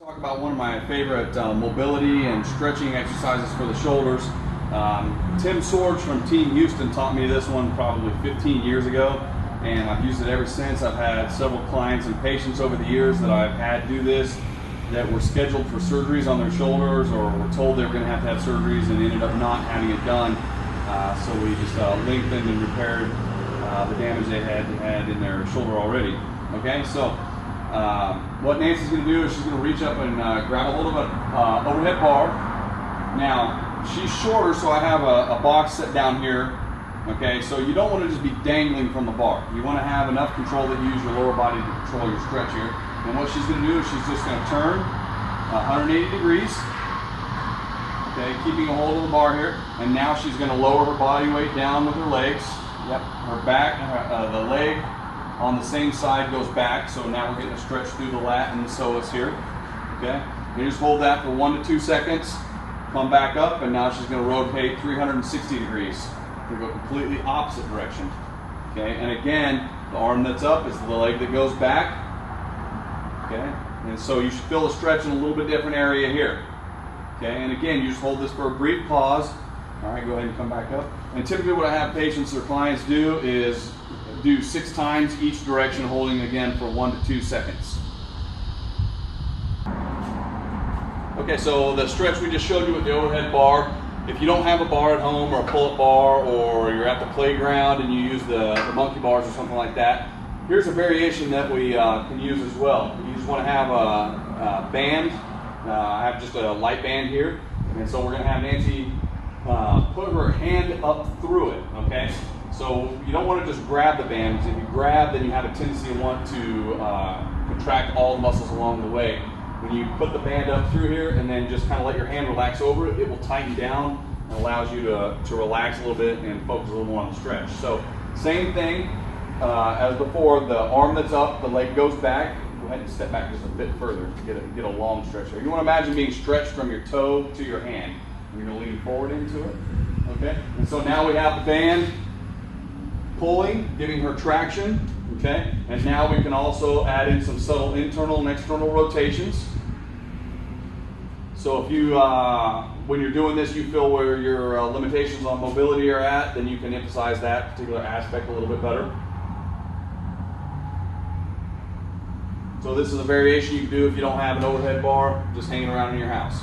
Talk about one of my favorite mobility and stretching exercises for the shoulders. Tim Sorge from Team Houston taught me this one probably 15 years ago, and I've used it ever since. I've had several clients and patients over the years that I've had do this that were scheduled for surgeries on their shoulders, or were told they were going to have surgeries and ended up not having it done. So we just lengthened and repaired the damage they had in their shoulder already. Okay, so what Nancy's going to do is she's going to reach up and grab a hold of an overhead bar. Now, she's shorter, so I have a box set down here. Okay, so you don't want to just be dangling from the bar. You want to have enough control that you use your lower body to control your stretch here. And what she's going to do is she's just going to turn 180 degrees. Okay, keeping a hold of the bar here. And now she's going to lower her body weight down with her legs. Yep, her back, the leg on the same side goes back, so now we're getting a stretch through the lat and the psoas here. Okay, you just hold that for 1 to 2 seconds, come back up, and now she's going to rotate 360 degrees to go completely opposite direction. Okay, and again, the arm that's up is the leg that goes back. Okay, and so you should feel the stretch in a little bit different area here. Okay, and again, you just hold this for a brief pause. All right, go ahead and come back up. And typically what I have patients or clients do is do 6 times each direction, holding again for 1 to 2 seconds. Okay, so the stretch we just showed you with the overhead bar, if you don't have a bar at home or a pull-up bar, or you're at the playground and you use the monkey bars or something like that, here's a variation that we can use as well. You just want to have a band. I have just a light band here, and so we're going to have Nancy put her hand up through it, okay? So you don't want to just grab the band, because if you grab, then you have a tendency to want to contract all the muscles along the way. When you put the band up through here and then just kind of let your hand relax over it, it will tighten down and allows you to relax a little bit and focus a little more on the stretch. So same thing as before, the arm that's up, the leg goes back. Go ahead and step back just a bit further to get a long stretch here. You want to imagine being stretched from your toe to your hand. You're going to lean forward into it, okay? And so now we have the band pulling, giving her traction, okay? And now we can also add in some subtle internal and external rotations. So if you, when you're doing this, you feel where your limitations on mobility are at, then you can emphasize that particular aspect a little bit better. So this is a variation you can do if you don't have an overhead bar just hanging around in your house.